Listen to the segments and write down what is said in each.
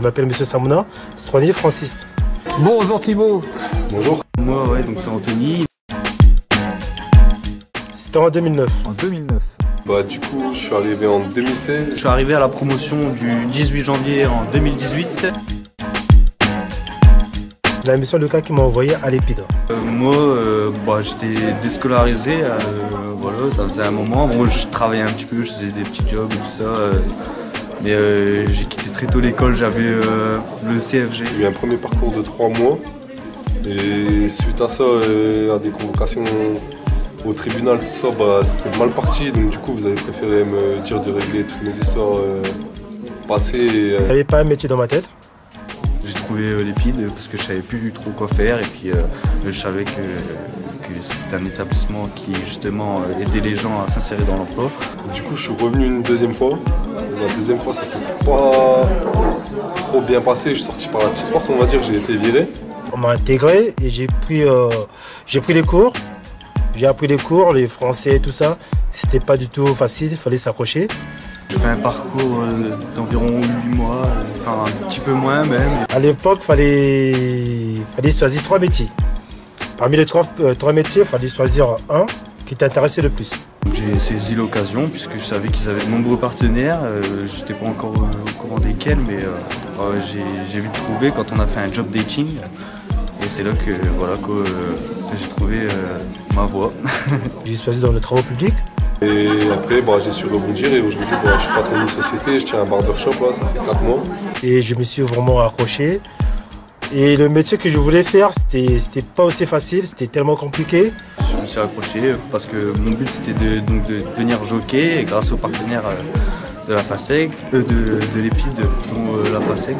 je m'appelle Monsieur Samouna, Stronier Francis. Bonjour Thibaut. Bonjour. Moi, ouais, donc c'est Anthony. C'était en 2009. En 2009. Bah, du coup, je suis arrivé en 2016. Je suis arrivé à la promotion du 18 janvier en 2018. La mission de cas qui m'a envoyé à l'Épide. Moi, j'étais déscolarisé, voilà, ça faisait un moment. Moi, je travaillais un petit peu, je faisais des petits jobs et tout ça. Mais j'ai quitté très tôt l'école, j'avais le CFG. J'ai eu un premier parcours de 3 mois. Et suite à ça, à des convocations au tribunal, tout ça, bah, c'était mal parti. Donc du coup, vous avez préféré me dire de régler toutes mes histoires passées. Je n'avais pas un métier dans ma tête. J'ai trouvé l'Épide parce que je savais plus trop quoi faire et puis je savais que c'était un établissement qui justement aidait les gens à s'insérer dans l'emploi. Du coup, je suis revenu une deuxième fois. La deuxième fois, ça s'est pas trop bien passé. Je suis sorti par la petite porte, on va dire, j'ai été viré. On m'a intégré et j'ai pris les cours. J'ai appris les cours, les français et tout ça. C'était pas du tout facile, il fallait s'accrocher. Je fais un parcours d'environ 8 mois, enfin un petit peu moins même. À l'époque, il fallait choisir 3 métiers. Parmi les 3 métiers, il fallait choisir un qui t'intéressait le plus. J'ai saisi l'occasion puisque je savais qu'ils avaient de nombreux partenaires. Je n'étais pas encore au courant desquels, mais j'ai vite trouvé quand on a fait un job dating. Et c'est là que voilà, j'ai trouvé ma voie. J'ai choisi dans le travaux public. Et après, bah, j'ai su rebondir et aujourd'hui, bah, je suis patron d'une société, je tiens un barbershop, là, ça fait 4 mois. Et je me suis vraiment accroché. Et le métier que je voulais faire, c'était pas aussi facile, c'était tellement compliqué. Je me suis accroché parce que mon but c'était de devenir jockey et grâce aux partenaires de la FASEG, de l'Épide ou la FASEG,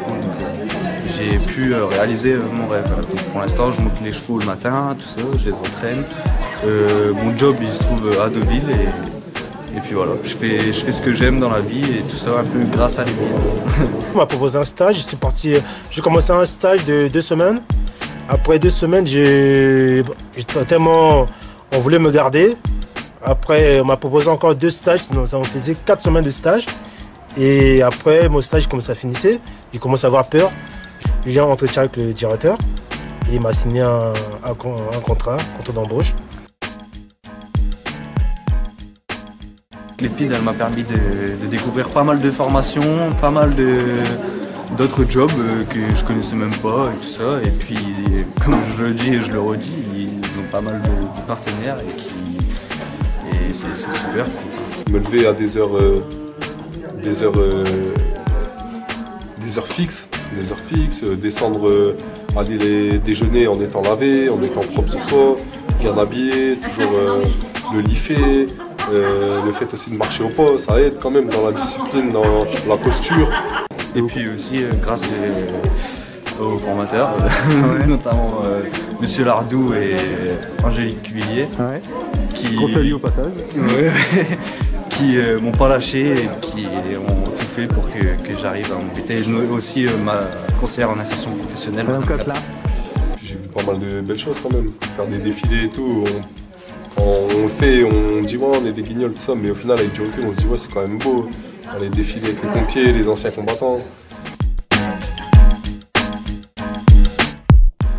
j'ai pu réaliser mon rêve. Donc, pour l'instant, je monte les chevaux le matin, tout ça, je les entraîne. Mon job il se trouve à Deauville et puis voilà, je fais ce que j'aime dans la vie et tout ça un peu grâce à l'Épide. On m'a proposé un stage, j'ai commencé un stage de 2 semaines. Après 2 semaines, on voulait me garder. Après, on m'a proposé encore 2 stages, ça me faisait 4 semaines de stage. Et après, mon stage, comme ça finissait, j'ai commencé à avoir peur. J'ai eu un entretien avec le directeur et il m'a signé un contrat d'embauche. L'Épide, elle m'a permis de découvrir pas mal de formations, pas mal d'autres jobs que je connaissais même pas et tout ça. Et puis, comme je le dis et je le redis, ils ont pas mal de partenaires et c'est super. Me lever à des heures fixes, descendre, aller déjeuner en étant lavé, en étant propre sur soi, bien habillé, toujours le lit fait. Le fait aussi de marcher au pas, ça aide quand même dans la discipline, dans la posture. Et puis aussi grâce aux formateurs, notamment Monsieur Lardou et Angélique Cuvillier, Qu'on salue au passage. Qui m'ont pas lâché et qui ont tout fait pour que j'arrive à mon but. Et aussi ma conseillère en insertion professionnelle. J'ai vu pas mal de belles choses quand même, faire des défilés et tout. Quand on le fait, on dit ouais, on est des guignols, tout ça, mais au final, avec du recul, on se dit ouais, c'est quand même beau. Aller défiler avec les pompiers, les anciens combattants.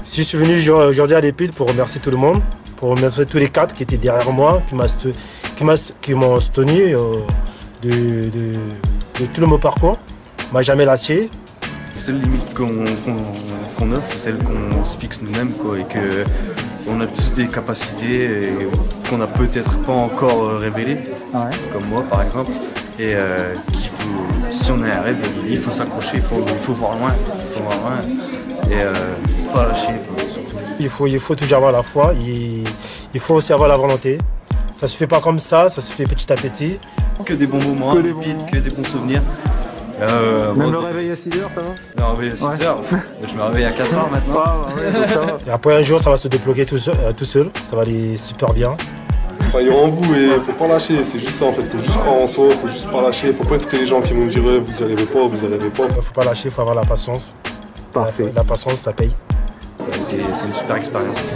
Je suis venu aujourd'hui à l'Épide pour remercier tout le monde, pour remercier tous les cadres qui étaient derrière moi, qui m'ont soutenu de tout mon parcours. On m'a jamais lâché. La seule limite qu'on a, c'est celle qu'on se fixe nous-mêmes, et qu'on a tous des capacités qu'on n'a peut-être pas encore révélées, comme moi par exemple, et si on a un rêve, il faut s'accrocher, il faut voir loin, et pas lâcher surtout. Il faut toujours avoir la foi, il faut aussi avoir la volonté. Ça se fait pas comme ça se fait petit à petit. Que des bons moments, que des bons souvenirs. Même le réveil à 6h, ça va? Le réveil à 6h, je me réveille à 4h maintenant. Ça va. Et après un jour, ça va se débloquer tout seul, ça va aller super bien. Croyons en vous et faut pas lâcher, c'est juste ça en fait, faut juste croire en soi, faut juste pas lâcher, faut pas écouter les gens qui vont dire vous n'y arrivez pas, vous n'y arrivez pas. Faut pas lâcher, faut avoir la patience. Parfait. La patience, ça paye. C'est une super expérience.